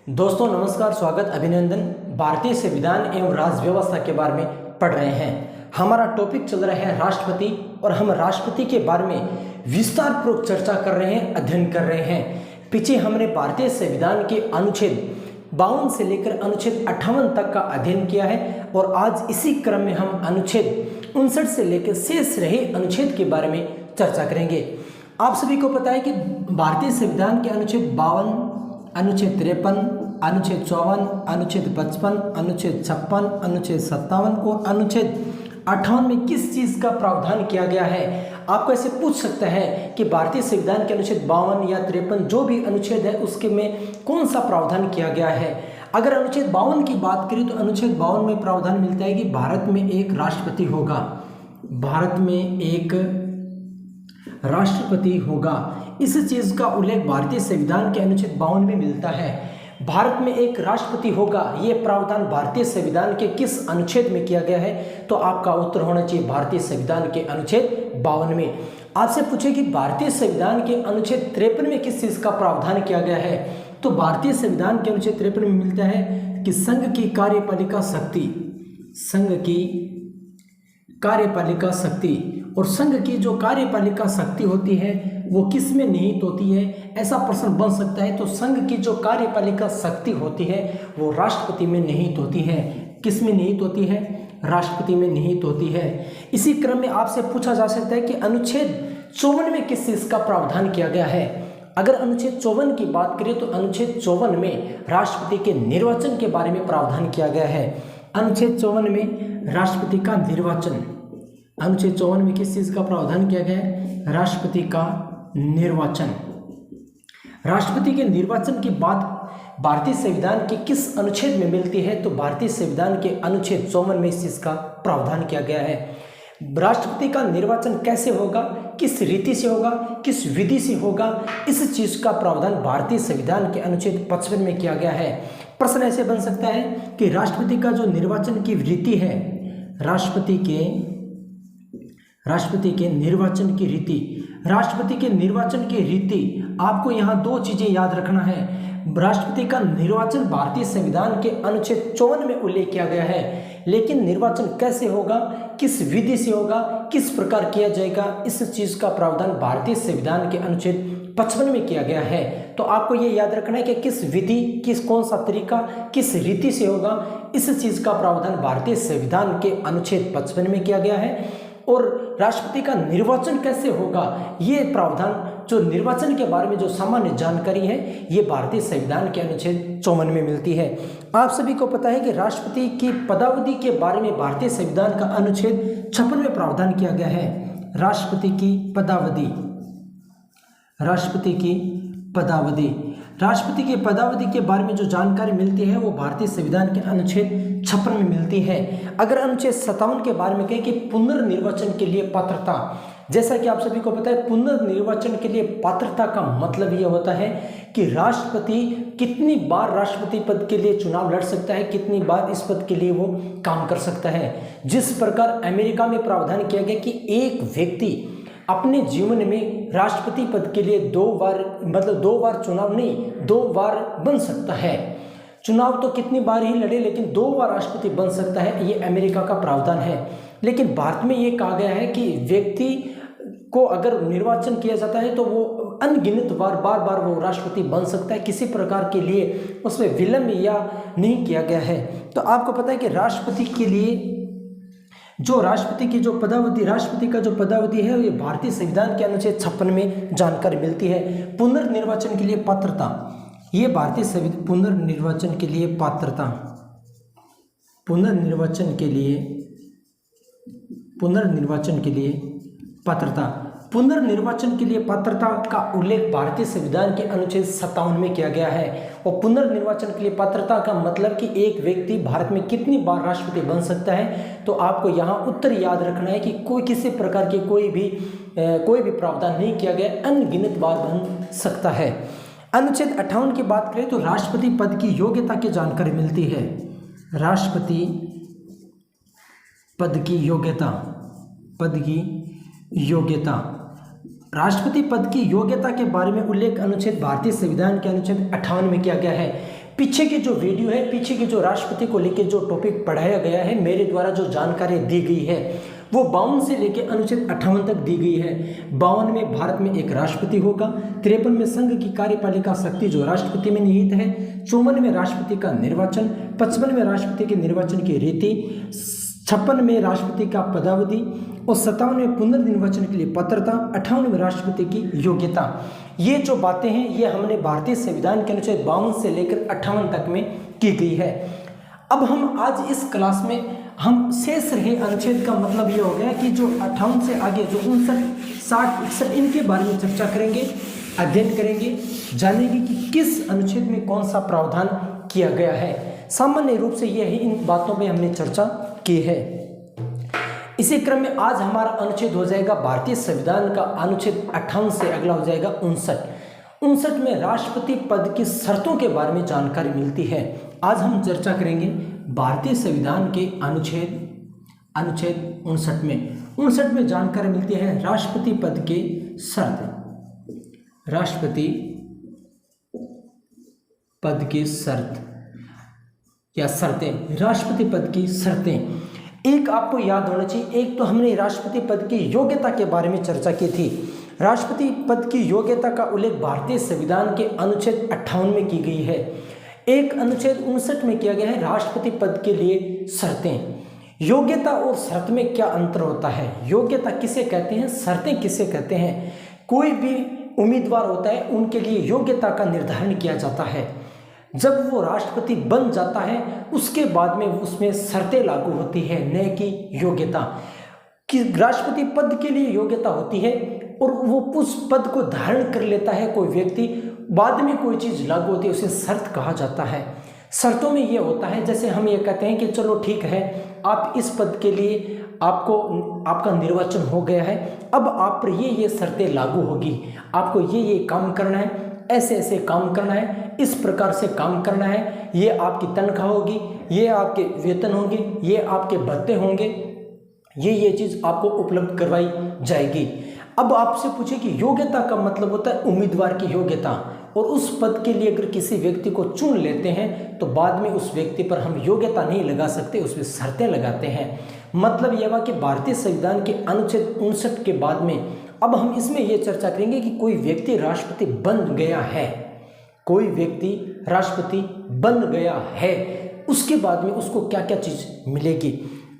दोस्तों नमस्कार, स्वागत, अभिनंदन। भारतीय संविधान एवं राज्य व्यवस्था के बारे में पढ़ रहे हैं। हमारा टॉपिक चल रहा है राष्ट्रपति और हम राष्ट्रपति के बारे में विस्तार पूर्वक चर्चा कर रहे हैं, अध्ययन कर रहे हैं। पीछे हमने भारतीय संविधान के अनुच्छेद 52 से लेकर अनुच्छेद 58 तक का अध्ययन किया है और आज इसी क्रम में हम अनुच्छेद 59 से लेकर शेष रहे अनुच्छेद के बारे में चर्चा करेंगे। आप सभी को पता है कि भारतीय संविधान के अनुच्छेद 52, अनुच्छेद 53, अनुच्छेद 54, अनुच्छेद 55, अनुच्छेद 56, अनुच्छेद 57 और अनुच्छेद 58 में किस चीज़ का प्रावधान किया गया है। आपको ऐसे पूछ सकता है कि भारतीय संविधान के अनुच्छेद 52 या 53 जो भी अनुच्छेद है उसके में कौन सा प्रावधान किया गया है। अगर अनुच्छेद 52 की बात करें तो अनुच्छेद 52 में प्रावधान मिलता है कि भारत में एक राष्ट्रपति होगा, भारत में एक राष्ट्रपति होगा। इस चीज का उल्लेख भारतीय संविधान के अनुच्छेद 52 में मिलता है। भारत में एक राष्ट्रपति होगा, यह प्रावधान भारतीय संविधान के किस अनुच्छेद में किया गया है? तो आपका उत्तर होना चाहिए भारतीय संविधान के अनुच्छेद 52 में। आपसे पूछे कि भारतीय संविधान के अनुच्छेद 53 में किस चीज का प्रावधान किया गया है? तो भारतीय संविधान के अनुच्छेद 53 में मिलता है कि संघ की कार्यपालिका शक्ति, संघ की कार्यपालिका शक्ति, और संघ की जो कार्यपालिका शक्ति होती है वो किस में निहित होती है? ऐसा प्रश्न बन सकता है। तो संघ की जो कार्यपालिका शक्ति होती है वो राष्ट्रपति में निहित होती है। किस में निहित होती है? राष्ट्रपति में निहित होती है। इसी क्रम में आपसे पूछा जा सकता है कि अनुच्छेद 54 में किस चीज का प्रावधान किया गया है? अगर अनुच्छेद 54 की बात करें तो अनुच्छेद 54 में राष्ट्रपति के निर्वाचन के बारे में प्रावधान किया गया है। अनुच्छेद 54 में राष्ट्रपति का निर्वाचन, अनुच्छेद 54 में किस चीज का प्रावधान किया गया है? राष्ट्रपति का निर्वाचन। राष्ट्रपति के निर्वाचन की बात भारतीय संविधान के किस अनुच्छेद में मिलती है? तो भारतीय संविधान के अनुच्छेद 54 में इस चीज का प्रावधान किया गया है। राष्ट्रपति का निर्वाचन कैसे होगा, किस रीति से होगा, किस विधि से होगा, इस चीज का प्रावधान भारतीय संविधान के अनुच्छेद 55 में किया गया है। प्रश्न ऐसे बन सकता है कि राष्ट्रपति का जो निर्वाचन की रीति है, राष्ट्रपति के निर्वाचन की रीति, राष्ट्रपति के निर्वाचन की रीति, आपको यहाँ दो चीजें याद रखना है। राष्ट्रपति का निर्वाचन भारतीय संविधान के अनुच्छेद 54 में उल्लेख किया गया है, लेकिन निर्वाचन कैसे होगा, किस विधि से होगा, किस प्रकार किया जाएगा, इस चीज का प्रावधान भारतीय संविधान के अनुच्छेद 55 में किया गया है। तो आपको ये याद रखना है कि किस विधि, कौन सा तरीका, किस रीति से होगा, इस चीज का प्रावधान भारतीय संविधान के अनुच्छेद 55 में किया गया है। और राष्ट्रपति का निर्वाचन कैसे होगा, ये प्रावधान जो निर्वाचन के बारे में जो सामान्य जानकारी है ये भारतीय संविधान के अनुच्छेद 54 में मिलती है। आप सभी को पता है कि राष्ट्रपति की पदावधि के बारे में भारतीय संविधान का अनुच्छेद 56 में प्रावधान किया गया है। राष्ट्रपति की पदावधि, राष्ट्रपति की पदावधि, राष्ट्रपति की पदावधि के बारे में जो जानकारी मिलती है वो भारतीय संविधान के अनुच्छेद 56 में मिलती है। अगर अनुच्छेद 57 के बारे में कहें कि पुनर्निर्वाचन के लिए पात्रता, जैसा कि आप सभी को पता है पुनर्निर्वाचन के लिए पात्रता का मतलब यह होता है कि राष्ट्रपति कितनी बार राष्ट्रपति पद के लिए चुनाव लड़ सकता है, कितनी बार इस पद के लिए वो काम कर सकता है। जिस प्रकार अमेरिका में प्रावधान किया गया कि एक व्यक्ति अपने जीवन में राष्ट्रपति पद के लिए दो बार चुनाव नहीं, 2 बार बन सकता है। चुनाव तो कितनी बार ही लड़े लेकिन 2 बार राष्ट्रपति बन सकता है, ये अमेरिका का प्रावधान है। लेकिन भारत में ये कहा गया है कि व्यक्ति को अगर निर्वाचन किया जाता है तो वो अनगिनत बार वो राष्ट्रपति बन सकता है, किसी प्रकार के लिए उसमें विलंब या नहीं किया गया है। तो आपको पता है कि राष्ट्रपति के लिए जो राष्ट्रपति का जो पदावधि है ये भारतीय संविधान के अनुच्छेद 56 में जानकारी मिलती है। पुनर्निर्वाचन के लिए पात्रता, ये भारतीय पुनर्निर्वाचन के लिए पात्रता, पुनर्निर्वाचन के लिए पात्रता का उल्लेख भारतीय संविधान के अनुच्छेद 57 में किया गया है। और पुनर्निर्वाचन के लिए पात्रता का मतलब कि एक व्यक्ति भारत में कितनी बार राष्ट्रपति बन सकता है। तो आपको यहाँ उत्तर याद रखना है कि कोई किसी प्रकार के कोई भी प्रावधान नहीं किया गया, अनगिनत बार बन सकता है। अनुच्छेद 58 की बात करें तो राष्ट्रपति पद की योग्यता की जानकारी मिलती है। राष्ट्रपति पद की योग्यता, राष्ट्रपति पद की योग्यता के बारे में उल्लेख अनुच्छेद भारतीय संविधान के अनुच्छेद 58 में किया गया है। पीछे की जो वीडियो है, पीछे की जो राष्ट्रपति को लेकर जो टॉपिक पढ़ाया गया है, मेरे द्वारा जो जानकारी दी गई है वो 52 से लेकर अनुच्छेद 58 तक दी गई है। 52 में भारत में एक राष्ट्रपति होगा, 53 में संघ की कार्यपालिका शक्ति जो राष्ट्रपति में निहित है, 54 में राष्ट्रपति का निर्वाचन, 55 में राष्ट्रपति के निर्वाचन की रीति, 56 में राष्ट्रपति का पदावधि और 57 में पुनर्निर्वाचन के लिए पात्रता, 58 में राष्ट्रपति की योग्यता। ये जो बातें हैं ये हमने भारतीय संविधान के अनुच्छेद 52 से लेकर 58 तक में की गई है। अब हम आज इस क्लास में हम शेष रहे अनुच्छेद का मतलब ये हो गया कि जो 58 से आगे जो 59, 60, 61 इनके बारे में चर्चा करेंगे, अध्ययन करेंगे, जानेंगे कि किस अनुच्छेद में कौन सा प्रावधान किया गया है। सामान्य रूप से यह इन बातों में हमने चर्चा की है। इसी क्रम में आज हमारा अनुच्छेद हो जाएगा भारतीय संविधान का अनुच्छेद 58 से अगला हो जाएगा 59। 59 में राष्ट्रपति पद की शर्तों के बारे में जानकारी मिलती है। आज हम चर्चा करेंगे भारतीय संविधान के अनुच्छेद 59 में। 59 में जानकारी मिलती है राष्ट्रपति पद के शर्त, राष्ट्रपति पद की शर्त या शर्तें, राष्ट्रपति पद की शर्तें। एक आपको याद होना चाहिए, एक तो हमने राष्ट्रपति पद की योग्यता के बारे में चर्चा की थी। राष्ट्रपति पद की योग्यता का उल्लेख भारतीय संविधान के अनुच्छेद 58 में की गई है। एक अनुच्छेद 59 में किया गया है राष्ट्रपति पद के लिए शर्तें। योग्यता और शर्त में क्या अंतर होता है? योग्यता किसे कहते हैं, शर्तें किसे कहते हैं? कोई भी उम्मीदवार होता है उनके लिए योग्यता का निर्धारण किया जाता है। जब वो राष्ट्रपति बन जाता है उसके बाद में उसमें शर्तें लागू होती है, न कि योग्यता। कि राष्ट्रपति पद के लिए योग्यता होती है और वो उस पद को धारण कर लेता है कोई व्यक्ति, बाद में कोई चीज़ लागू होती है उसे शर्त कहा जाता है। शर्तों में ये होता है जैसे हम ये कहते हैं कि चलो ठीक है, आप इस पद के लिए आपका निर्वाचन हो गया है, अब आप पर ये शर्तें लागू होगी। आपको ये काम करना है, ऐसे ऐसे काम करना है, इस प्रकार से काम करना है, ये आपकी तनख्वाह होगी, ये आपके वेतन होंगे, ये आपके भत्ते होंगे, ये चीज़ आपको उपलब्ध करवाई जाएगी। अब आपसे पूछे कि योग्यता का मतलब होता है उम्मीदवार की योग्यता, और उस पद के लिए अगर किसी व्यक्ति को चुन लेते हैं तो बाद में उस व्यक्ति पर हम योग्यता नहीं लगा सकते, उसमें शर्तें लगाते हैं। मतलब यह हुआ कि भारतीय संविधान के अनुच्छेद 59 के बाद में अब हम इसमें यह चर्चा करेंगे कि कोई व्यक्ति राष्ट्रपति बन गया है, कोई व्यक्ति राष्ट्रपति बन गया है, उसके बाद में उसको क्या क्या चीज़ मिलेगी।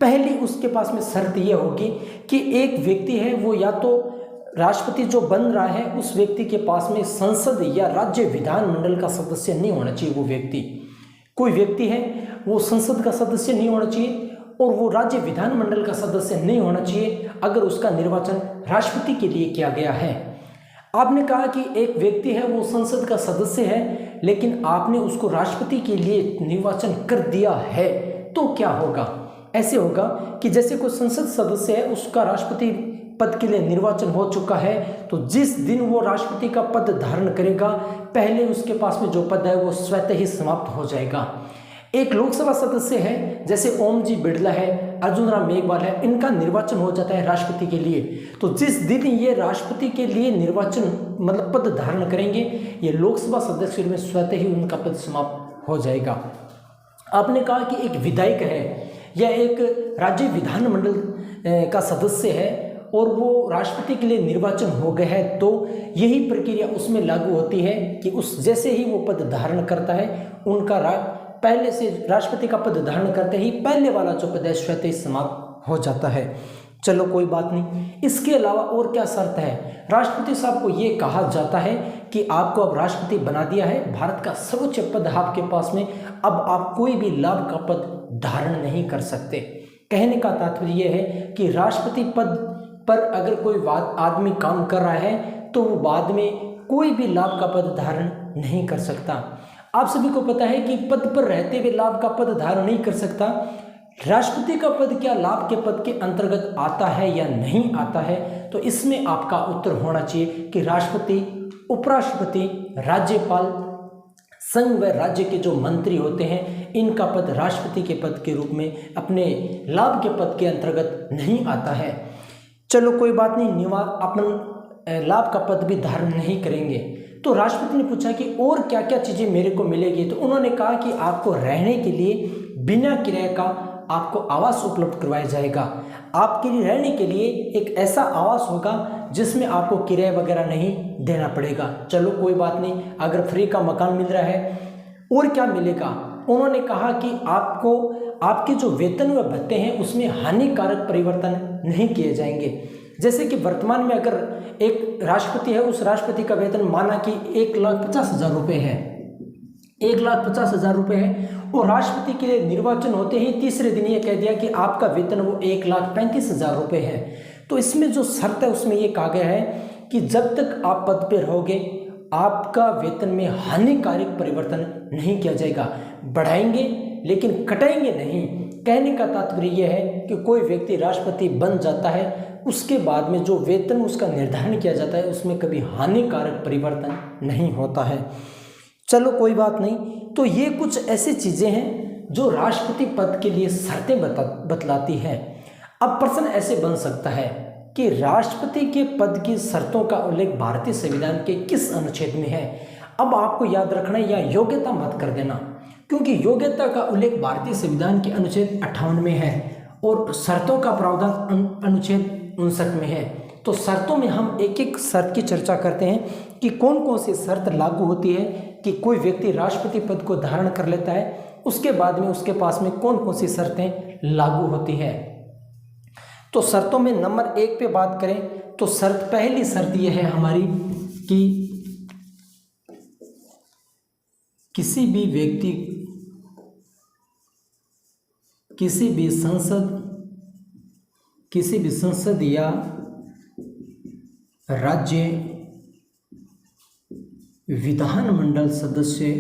पहली उसके पास में शर्त यह होगी कि एक व्यक्ति है वो या तो राष्ट्रपति जो बन रहा है उस व्यक्ति के पास में संसद या राज्य विधानमंडल का सदस्य नहीं होना चाहिए। वो व्यक्ति, कोई व्यक्ति है वो संसद का सदस्य नहीं होना चाहिए और वो राज्य विधानमंडल का सदस्य नहीं होना चाहिए अगर उसका निर्वाचन राष्ट्रपति के लिए किया गया है। आपने कहा कि एक व्यक्ति है वो संसद का सदस्य है लेकिन आपने उसको राष्ट्रपति के लिए निर्वाचन कर दिया है, तो क्या होगा? ऐसे होगा कि जैसे कोई संसद सदस्य है उसका राष्ट्रपति पद के लिए निर्वाचन हो चुका है, तो जिस दिन वो राष्ट्रपति का पद धारण करेगा पहले उसके पास में जो पद है वो स्वतः ही समाप्त हो जाएगा। एक लोकसभा सदस्य है जैसे ओम जी बिड़ला है, अर्जुन राम मेघवाल है, इनका निर्वाचन हो जाता है राष्ट्रपति के लिए, तो जिस दिन ये राष्ट्रपति के लिए निर्वाचन मतलब पद धारण करेंगे ये लोकसभा सदस्य में स्वतः ही उनका पद समाप्त हो जाएगा। आपने कहा कि एक विधायक है या एक राज्य विधानमंडल का सदस्य है और वो राष्ट्रपति के लिए निर्वाचन हो गया है, तो यही प्रक्रिया उसमें लागू होती है कि उस जैसे ही वो पद धारण करता है उनका पहले से राष्ट्रपति का पद धारण करते ही पहले वाला जो पद है स्वतः ही समाप्त हो जाता है। चलो कोई बात नहीं। इसके अलावा और क्या शर्त है? राष्ट्रपति साहब को ये कहा जाता है कि आपको अब राष्ट्रपति बना दिया है, भारत का सर्वोच्च पद आपके पास में, अब आप कोई भी लाभ का पद धारण नहीं कर सकते। कहने का तात्पर्य यह है कि राष्ट्रपति पद पर अगर कोई आदमी काम कर रहा है तो वो बाद में कोई भी लाभ का पद धारण नहीं कर सकता। आप सभी को पता है कि पद पर रहते हुए लाभ का पद धारण नहीं कर सकता। राष्ट्रपति का पद क्या लाभ के पद के अंतर्गत आता है या नहीं आता है? तो इसमें आपका उत्तर होना चाहिए कि राष्ट्रपति, उपराष्ट्रपति, राज्यपाल, संघ व राज्य के जो मंत्री होते हैं इनका पद राष्ट्रपति के पद के रूप में अपने लाभ के पद के अंतर्गत नहीं आता है। चलो कोई बात नहीं, अपन लाभ का पद भी धारण नहीं करेंगे। तो राष्ट्रपति ने पूछा कि और क्या क्या चीज़ें मेरे को मिलेगी। तो उन्होंने कहा कि आपको रहने के लिए बिना किराए का आपको आवास उपलब्ध करवाया जाएगा। आपके लिए रहने के लिए एक ऐसा आवास होगा जिसमें आपको किराया वगैरह नहीं देना पड़ेगा। चलो कोई बात नहीं, अगर फ्री का मकान मिल रहा है, और क्या मिलेगा। उन्होंने कहा कि आपको आपके जो वेतन व भत्ते हैं उसमें हानिकारक परिवर्तन नहीं किए जाएंगे। जैसे कि वर्तमान में अगर एक राष्ट्रपति है, उस राष्ट्रपति का वेतन माना कि 1,50,000 रुपये है, 1,50,000 रुपये है, और राष्ट्रपति के लिए निर्वाचन होते ही तीसरे दिन ये कह दिया कि आपका वेतन वो 1,35,000 रुपये है। तो इसमें जो शर्त है उसमें ये कहा गया है कि जब तक आप पद पर रहोगे आपका वेतन में हानिकारक परिवर्तन नहीं किया जाएगा। बढ़ाएंगे लेकिन कटाएंगे नहीं। कहने का तात्पर्य यह है कि कोई व्यक्ति राष्ट्रपति बन जाता है, उसके बाद में जो वेतन उसका निर्धारण किया जाता है उसमें कभी हानिकारक परिवर्तन नहीं होता है। चलो कोई बात नहीं। तो ये कुछ ऐसी चीज़ें हैं जो राष्ट्रपति पद के लिए शर्तें बतलाती है। अब प्रश्न ऐसे बन सकता है कि राष्ट्रपति के पद की शर्तों का उल्लेख भारतीय संविधान के किस अनुच्छेद में है। अब आपको याद रखना है, या योग्यता मत कर देना, क्योंकि योग्यता का उल्लेख भारतीय संविधान के अनुच्छेद 58 में है और शर्तों का प्रावधान अनुच्छेद 59 में है। तो शर्तों में हम एक एक शर्त की चर्चा करते हैं कि कौन कौन सी शर्त लागू होती है कि कोई व्यक्ति राष्ट्रपति पद को धारण कर लेता है, उसके बाद में उसके पास में कौन कौन सी शर्तें लागू होती है। तो शर्तों में नंबर 1 पे बात करें तो पहली शर्त यह है हमारी कि किसी भी संसद या राज्य विधानमंडल सदस्य,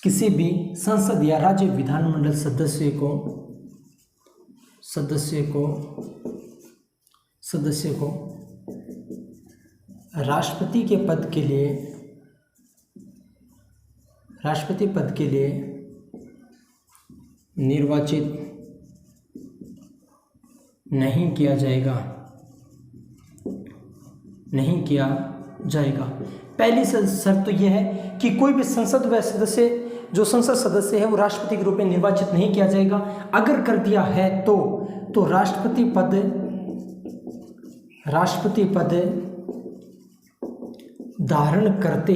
किसी भी संसद या राज्य विधानमंडल सदस्य को राष्ट्रपति पद के लिए निर्वाचित नहीं किया जाएगा। पहली शर्त तो यह है कि कोई भी संसद सदस्य है वो राष्ट्रपति के रूप में निर्वाचित नहीं किया जाएगा। अगर कर दिया है तो राष्ट्रपति पद धारण करते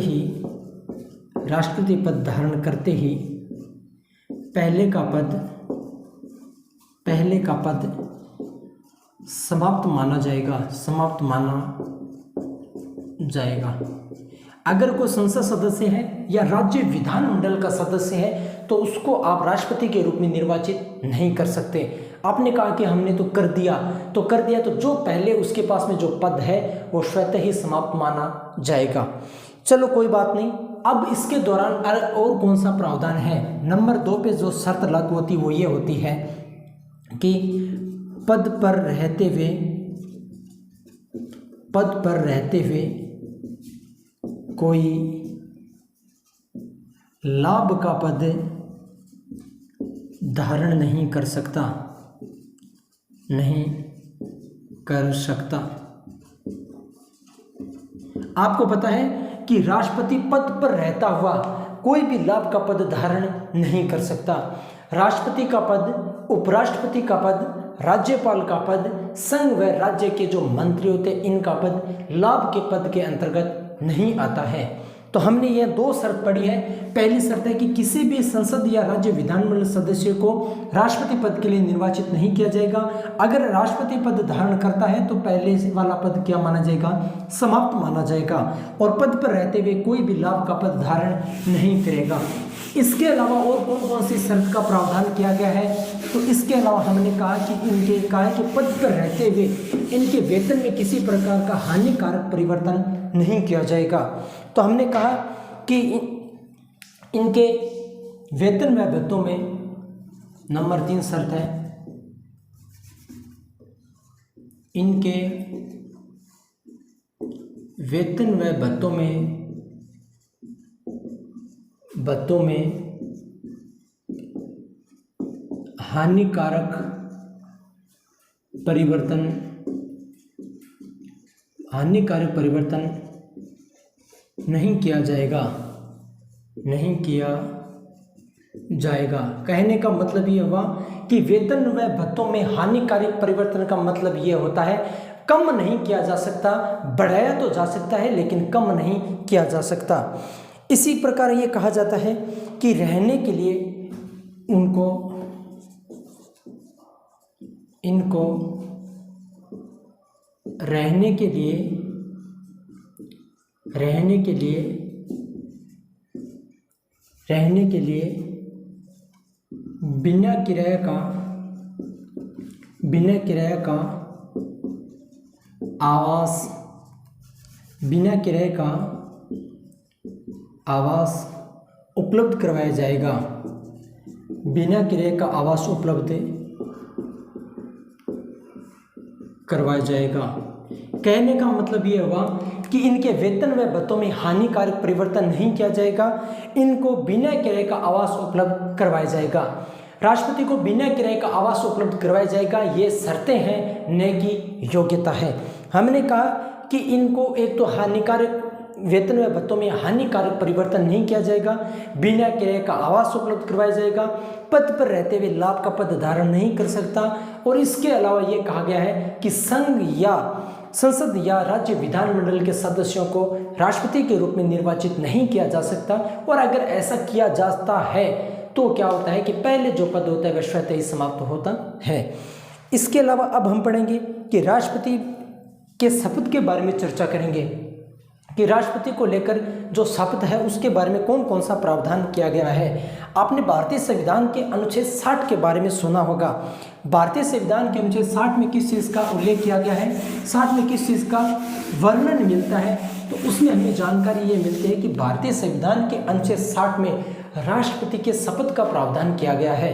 ही पहले का पद समाप्त माना जाएगा। अगर कोई संसद सदस्य है या राज्य विधानमंडल का सदस्य है तो उसको आप राष्ट्रपति के रूप में निर्वाचित नहीं कर सकते। आपने कहा कि हमने तो कर दिया तो जो पहले उसके पास में जो पद है वो स्वतः ही समाप्त माना जाएगा। चलो कोई बात नहीं। अब इसके दौरान और कौन सा प्रावधान है। नंबर 2 पे जो शर्त लागू होती है वो ये होती है कि पद पर रहते हुए कोई लाभ का पद धारण नहीं कर सकता। आपको पता है कि राष्ट्रपति पद पर रहता हुआ कोई भी लाभ का पद धारण नहीं कर सकता। राष्ट्रपति का पद, उपराष्ट्रपति का पद, राज्यपाल का पद, संघ व राज्य के जो मंत्री होते हैं इनका पद लाभ के पद के अंतर्गत नहीं आता है। तो हमने ये 2 शर्त पढ़ी है। पहली शर्त है कि किसी भी संसद या राज्य विधानमंडल सदस्य को राष्ट्रपति पद के लिए निर्वाचित नहीं किया जाएगा। अगर राष्ट्रपति पद धारण करता है तो पहले वाला पद क्या माना जाएगा, समाप्त माना जाएगा, और पद पर रहते हुए कोई भी लाभ का पद धारण नहीं करेगा। इसके अलावा और कौन कौन सी शर्त का प्रावधान किया गया है, तो इसके अलावा हमने कहा कि पद पर रहते हुए इनके वेतन में किसी प्रकार का हानिकारक परिवर्तन नहीं किया जाएगा। तो हमने कहा कि इनके वेतन व भत्तों में नंबर 3 शर्त है, इनके वेतन व भत्तों में हानिकारक परिवर्तन नहीं किया जाएगा, नहीं किया जाएगा। कहने का मतलब ये हुआ कि वेतन व भत्तों में हानिकारक परिवर्तन का मतलब ये होता है कम नहीं किया जा सकता, बढ़ाया तो जा सकता है लेकिन कम नहीं किया जा सकता। इसी प्रकार ये कहा जाता है कि रहने के लिए इनको रहने के लिए बिना किराए का आवास उपलब्ध करवाया जाएगा, बिना किराए का आवास उपलब्ध करवाया जाएगा। कहने का मतलब ये हुआ कि इनके वेतन व भत्तों में हानिकारक परिवर्तन नहीं किया जाएगा, इनको बिना किराए का आवास उपलब्ध करवाया जाएगा। राष्ट्रपति को बिना किराए का आवास उपलब्ध करवाया जाएगा, ये शर्तें हैं, न कि योग्यता है। हमने कहा कि इनको एक तो हानिकारक वेतन व भत्तों में हानिकारक परिवर्तन नहीं किया जाएगा, बिना किराए का आवास उपलब्ध करवाया जाएगा, पद पर रहते हुए लाभ का पद धारण नहीं कर सकता, और इसके अलावा ये कहा गया है कि संघ या संसद या राज्य विधानमंडल के सदस्यों को राष्ट्रपति के रूप में निर्वाचित नहीं किया जा सकता, और अगर ऐसा किया जाता है तो क्या होता है कि पहले जो पद होता है वह स्वतः ही समाप्त होता है। इसके अलावा अब हम पढ़ेंगे कि राष्ट्रपति के शपथ के बारे में चर्चा करेंगे कि राष्ट्रपति को लेकर जो शपथ है उसके बारे में कौन कौन सा प्रावधान किया गया है। आपने भारतीय संविधान के अनुच्छेद 60 के बारे में सुना होगा। भारतीय संविधान के अनुच्छेद 60 में किस चीज़ का उल्लेख किया गया है, 60 में किस चीज़ का वर्णन मिलता है, तो उसमें हमें जानकारी ये मिलती है कि भारतीय संविधान के अनुच्छेद 60 में राष्ट्रपति के शपथ का प्रावधान किया गया है।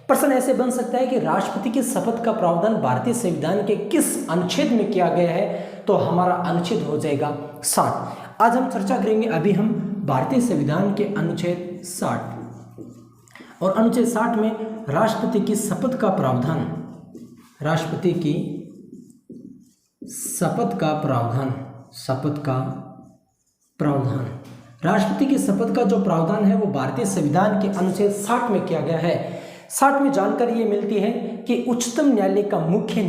प्रश्न ऐसे बन सकता है कि राष्ट्रपति के शपथ का प्रावधान भारतीय संविधान के किस अनुच्छेद में किया गया है, तो हमारा अनुच्छेद हो जाएगा 60। आज हम चर्चा करेंगे अभी हम भारतीय संविधान के अनुच्छेद 60 और अनुच्छेद 60 में राष्ट्रपति की शपथ का प्रावधान, राष्ट्रपति की शपथ का प्रावधान, राष्ट्रपति की शपथ का जो प्रावधान है वो भारतीय संविधान के अनुच्छेद 60 में किया गया है। 60 में जानकारी ये मिलती है कि उच्चतम न्यायालय का मुख्य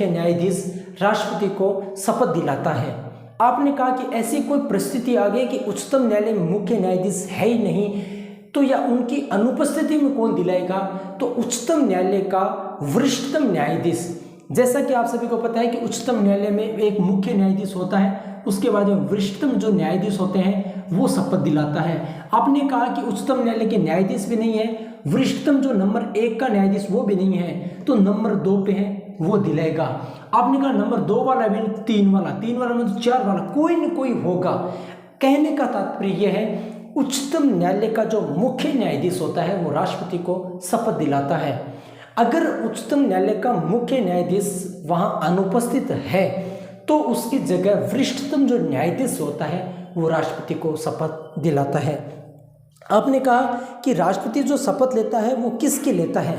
न्यायाधीश राष्ट्रपति को शपथ दिलाता है। आपने कहा कि ऐसी कोई परिस्थिति आ गई कि उच्चतम न्यायालय में मुख्य न्यायाधीश है ही नहीं, तो या उनकी अनुपस्थिति में कौन दिलाएगा, तो उच्चतम न्यायालय का वरिष्ठतम न्यायाधीश। जैसा कि आप सभी को पता है कि उच्चतम न्यायालय में एक मुख्य न्यायाधीश होता है, उसके बाद में वरिष्ठतम जो न्यायाधीश होते हैं वो शपथ दिलाता है। आपने कहा कि उच्चतम न्यायालय के न्यायाधीश भी नहीं है, वरिष्ठतम जो नंबर 1 का न्यायाधीश वो भी नहीं है, तो नंबर 2 पे है वो दिलाएगा। आपने कहा नंबर 2 वाला भी, 3 वाला मतलब 4 वाला, कोई न कोई होगा। कहने का तात्पर्य यह है उच्चतम न्यायालय का जो मुख्य न्यायाधीश होता है वो राष्ट्रपति को शपथ दिलाता है। अगर उच्चतम न्यायालय का मुख्य न्यायाधीश वहां अनुपस्थित है तो उसकी जगह वरिष्ठतम जो न्यायाधीश होता है वो राष्ट्रपति को शपथ दिलाता है। आपने कहा कि राष्ट्रपति जो शपथ लेता है वो किसकी लेता है,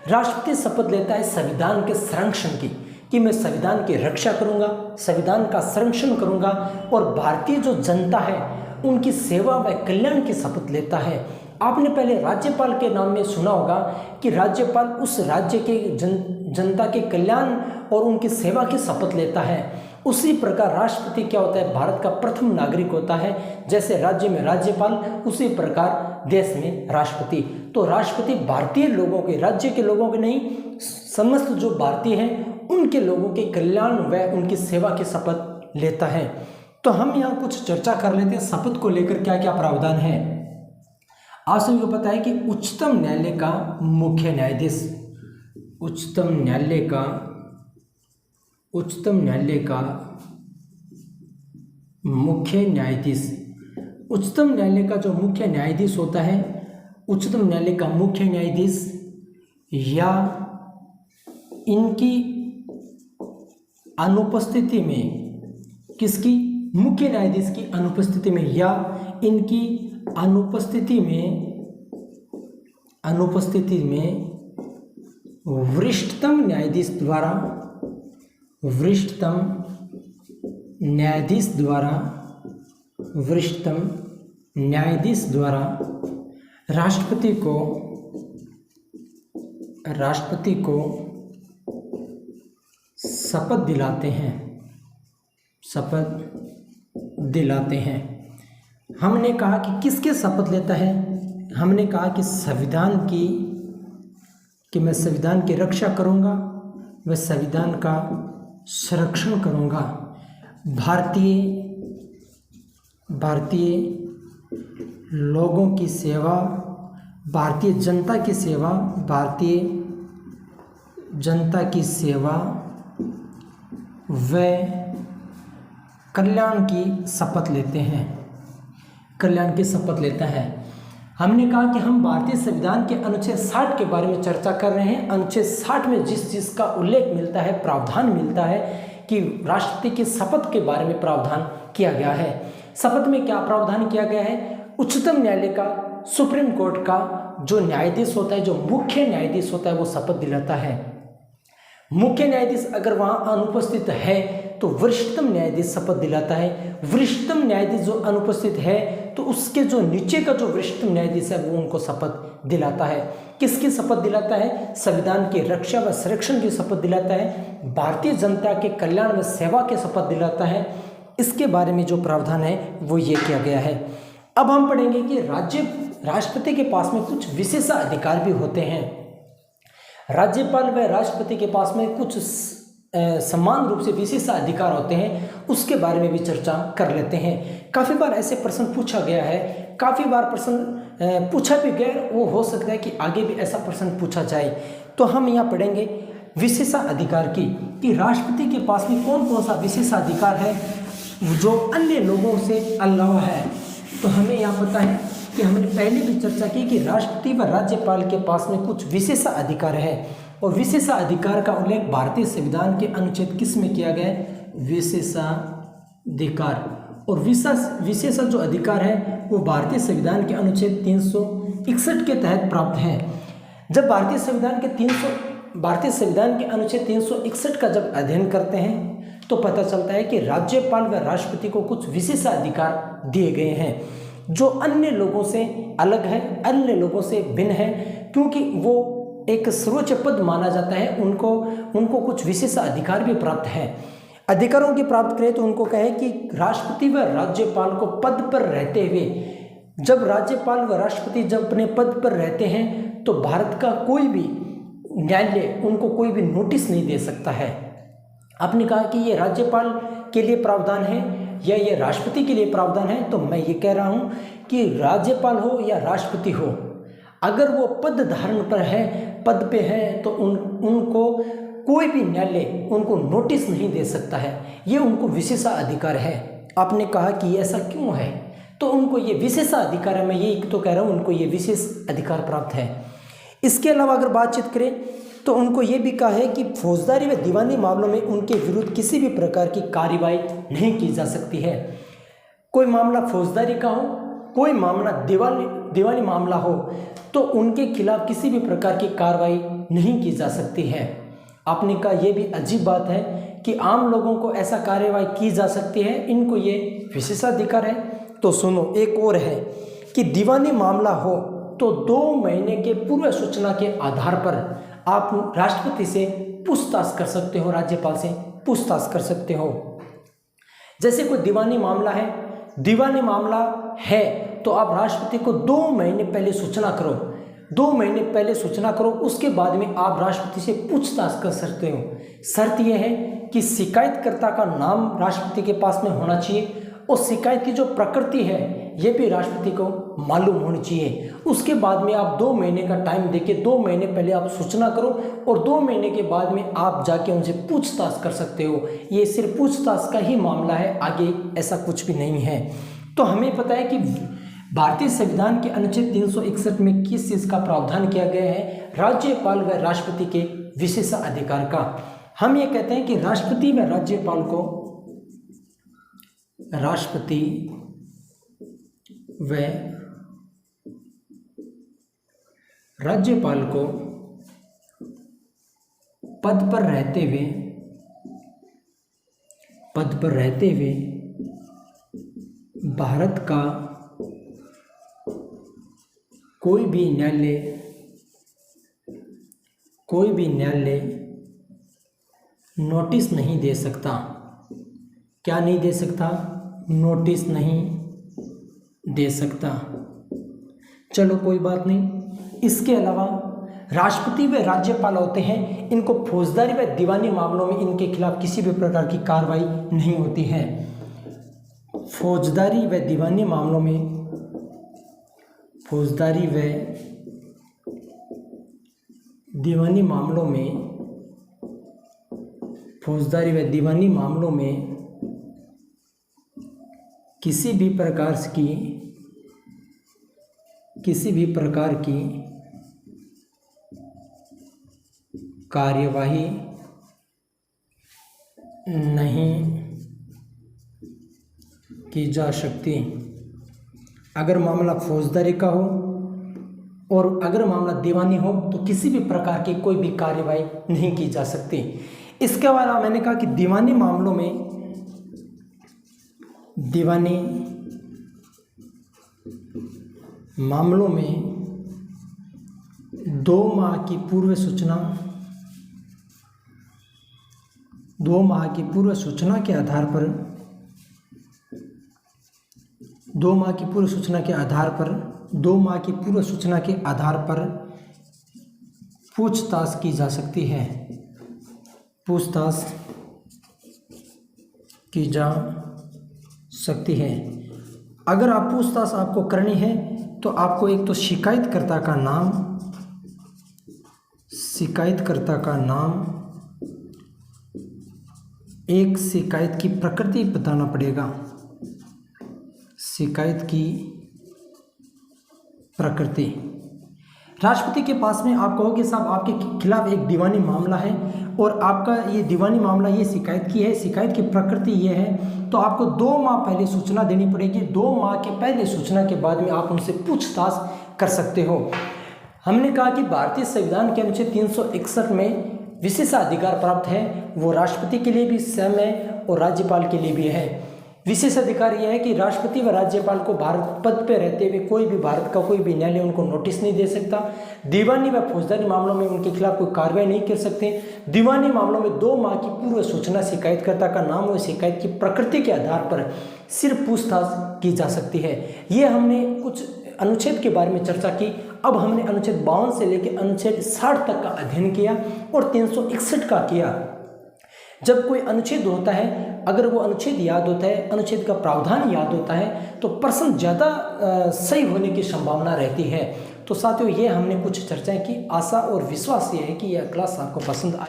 राष्ट्रपति शपथ लेता है संविधान के संरक्षण की, कि मैं संविधान की रक्षा करूंगा, संविधान का संरक्षण करूंगा, और भारतीय जो जनता है उनकी सेवा व कल्याण की शपथ लेता है। आपने पहले राज्यपाल के नाम में सुना होगा कि राज्यपाल उस राज्य के जनता के कल्याण और उनकी सेवा की शपथ लेता है। उसी प्रकार राष्ट्रपति क्या होता है, भारत का प्रथम नागरिक होता है। जैसे राज्य में राज्यपाल, उसी प्रकार देश में राष्ट्रपति। तो राष्ट्रपति भारतीय लोगों के, राज्य के लोगों के नहीं, समस्त जो भारतीय हैं उनके लोगों के कल्याण व उनकी सेवा की शपथ लेता है। तो हम यहाँ कुछ चर्चा कर लेते हैं शपथ को लेकर क्या क्या प्रावधान है। आप सभी को पता है कि उच्चतम न्यायालय का मुख्य न्यायाधीश, उच्चतम न्यायालय का मुख्य न्यायाधीश, उच्चतम न्यायालय का जो मुख्य न्यायाधीश होता है, उच्चतम न्यायालय का मुख्य न्यायाधीश या इनकी अनुपस्थिति में, किसकी, मुख्य न्यायाधीश की अनुपस्थिति में या इनकी अनुपस्थिति में वरिष्ठतम वरिष्ठतम न्यायाधीश द्वारा राष्ट्रपति को शपथ दिलाते हैं। हमने कहा कि किसके शपथ लेता है? हमने कहा कि मैं संविधान की रक्षा करूंगा, मैं संविधान का संरक्षण करूंगा, भारतीय लोगों की सेवा, भारतीय जनता की सेवा व कल्याण की शपथ लेता है। हमने कहा कि हम भारतीय संविधान के अनुच्छेद 60 के बारे में चर्चा कर रहे हैं। अनुच्छेद 60 में जिस चीज़ का उल्लेख मिलता है, प्रावधान मिलता है कि राष्ट्रपति की शपथ के बारे में प्रावधान किया गया है। शपथ में क्या प्रावधान किया गया है? उच्चतम न्यायालय का, सुप्रीम कोर्ट का जो न्यायाधीश होता है, जो मुख्य न्यायाधीश होता है, वो शपथ दिलाता है। मुख्य न्यायाधीश अगर वहाँ अनुपस्थित है तो वरिष्ठतम न्यायाधीश शपथ दिलाता है। वरिष्ठतम न्यायाधीश जो अनुपस्थित है तो उसके जो नीचे का जो वरिष्ठतम न्यायाधीश है वो उनको शपथ दिलाता है। किसकी शपथ दिलाता है? संविधान की रक्षा व संरक्षण की शपथ दिलाता है, भारतीय जनता के कल्याण व सेवा की शपथ दिलाता है। इसके बारे में जो प्रावधान है वो ये किया गया है। अब हम पढ़ेंगे कि राष्ट्रपति के पास में कुछ विशेषाधिकार भी होते हैं। राज्यपाल व राष्ट्रपति के पास में कुछ समान रूप से विशेषाधिकार होते हैं, उसके बारे में भी चर्चा कर लेते हैं। काफ़ी बार ऐसे प्रश्न पूछा गया है, काफ़ी बार प्रश्न पूछा भी गया, वो हो सकता है कि आगे भी ऐसा प्रश्न पूछा जाए। तो हम यहाँ पढ़ेंगे विशेषाधिकार कि राष्ट्रपति के पास में कौन कौन सा विशेषाधिकार है जो अन्य लोगों से अलावा है। तो हमें यहाँ पता है कि हमने पहले भी चर्चा की कि राष्ट्रपति व राज्यपाल के पास में कुछ विशेषाधिकार है, और विशेषाधिकार का उल्लेख भारतीय संविधान के अनुच्छेद किस में किया गया है? विशेषाधिकार। और विशेष जो अधिकार है वो भारतीय संविधान के अनुच्छेद 361 के तहत प्राप्त है। जब भारतीय संविधान के अनुच्छेद 361 का जब अध्ययन करते हैं तो पता चलता है कि राज्यपाल व राष्ट्रपति को कुछ विशेषाधिकार दिए गए हैं जो अन्य लोगों से अलग है, अन्य लोगों से भिन्न है, क्योंकि वो एक सर्वोच्च पद माना जाता है। उनको कुछ विशेषाधिकार भी प्राप्त है। अधिकारों की प्राप्त करें तो उनको कहे कि राष्ट्रपति व राज्यपाल को पद पर रहते हुए, जब राज्यपाल व राष्ट्रपति जब अपने पद पर रहते हैं तो भारत का कोई भी न्यायालय उनको कोई भी नोटिस नहीं दे सकता है। आपने कहा कि ये राज्यपाल के लिए प्रावधान है या ये राष्ट्रपति के लिए प्रावधान है, तो मैं ये कह रहा हूँ कि राज्यपाल हो या राष्ट्रपति हो, अगर वो पद धारण पर है, पद पे है, तो उनको कोई भी न्यायालय उनको नोटिस नहीं दे सकता है। ये उनको विशेषाधिकार है। आपने कहा कि ऐसा क्यों है? तो उनको ये विशेषाधिकार है। मैं यही तो कह रहा हूँ, उनको ये विशेष अधिकार प्राप्त है। इसके अलावा अगर बातचीत करें तो उनको ये भी कहा है कि फौजदारी व दीवानी मामलों में उनके विरुद्ध किसी भी प्रकार की कार्रवाई नहीं की जा सकती है। कोई मामला फौजदारी का हो, कोई मामला दीवानी मामला हो, तो उनके खिलाफ किसी भी प्रकार की कार्रवाई नहीं की जा सकती है। आपने कहा यह भी अजीब बात है कि आम लोगों को ऐसा कार्रवाई की जा सकती है, इनको ये विशेषाधिकार है। तो सुनो, एक और है कि दीवानी मामला हो तो 2 महीने के पूर्व सूचना के आधार पर आप राष्ट्रपति से पूछताछ कर सकते हो, राज्यपाल से पूछताछ कर सकते हो। जैसे कोई दीवानी मामला है तो आप राष्ट्रपति को 2 महीने पहले सूचना करो, 2 महीने पहले सूचना करो, उसके बाद में आप राष्ट्रपति से पूछताछ कर सकते हो। शर्त यह है कि शिकायतकर्ता का नाम राष्ट्रपति के पास में होना चाहिए और शिकायत की जो प्रकृति है ये भी राष्ट्रपति को मालूम होनी चाहिए। उसके बाद में आप 2 महीने का टाइम देके 2 महीने पहले आप सूचना करो और 2 महीने के बाद में आप जाके उनसे पूछताछ कर सकते हो। ये सिर्फ पूछताछ का ही मामला है, आगे ऐसा कुछ भी नहीं है। तो हमें पता है कि भारतीय संविधान के अनुच्छेद 361 में किस चीज़ का प्रावधान किया गया है? राज्यपाल व राष्ट्रपति के विशेषाधिकार का। हम ये कहते हैं कि राष्ट्रपति व राज्यपाल को पद पर पद पर रहते हुए भारत का कोई भी न्यायालय नोटिस नहीं दे सकता। क्या नहीं दे सकता? नोटिस नहीं दे सकता। चलो कोई बात नहीं। इसके अलावा राष्ट्रपति व राज्यपाल होते हैं, इनको फौजदारी व दीवानी मामलों में इनके खिलाफ किसी भी प्रकार की कार्रवाई नहीं होती है। फौजदारी व दीवानी मामलों में किसी भी प्रकार की कार्यवाही नहीं की जा सकती। अगर मामला फौजदारी का हो और अगर मामला दीवानी हो तो किसी भी प्रकार की कोई भी कार्यवाही नहीं की जा सकती। इसके अलावा मैंने कहा कि दीवानी मामलों में 2 माह की पूर्व सूचना के आधार पर पूछताछ की जा सकती है। अगर आप पूछताछ आपको करनी है तो आपको एक तो शिकायतकर्ता का नाम, एक शिकायत की प्रकृति बताना पड़ेगा। शिकायत की प्रकृति, राष्ट्रपति के पास में आप कहोगे साहब आपके खिलाफ एक दीवानी मामला है और आपका ये दीवानी मामला ये शिकायत की है, शिकायत की प्रकृति ये है, तो आपको 2 माह पहले सूचना देनी पड़ेगी। 2 माह के पहले सूचना के बाद में आप उनसे पूछताछ कर सकते हो। हमने कहा कि भारतीय संविधान के अनुच्छेद 361 में विशेषाधिकार प्राप्त है, वो राष्ट्रपति के लिए भी सेम है और राज्यपाल के लिए भी है। विशेषाधिकार यह है कि राष्ट्रपति व राज्यपाल को भारत पद पर रहते हुए कोई भी भारत का कोई भी न्यायालय उनको नोटिस नहीं दे सकता। दीवानी व फौजदारी मामलों में उनके खिलाफ कोई कार्रवाई नहीं कर सकते। दीवानी मामलों में 2 माह की पूर्व सूचना शिकायतकर्ता का नाम और शिकायत की प्रकृति के आधार पर सिर्फ पूछताछ की जा सकती है। ये हमने कुछ अनुच्छेद के बारे में चर्चा की। अब हमने अनुच्छेद 52 से लेकर अनुच्छेद 60 तक का अध्ययन किया और 361 का किया। जब कोई अनुच्छेद होता है, अगर वो अनुच्छेद याद होता है, अनुच्छेद का प्रावधान याद होता है, तो प्रश्न ज़्यादा सही होने की संभावना रहती है। तो साथियों, ये हमने कुछ चर्चाएं की। आशा और विश्वास ये है कि यह क्लास आपको पसंद आए।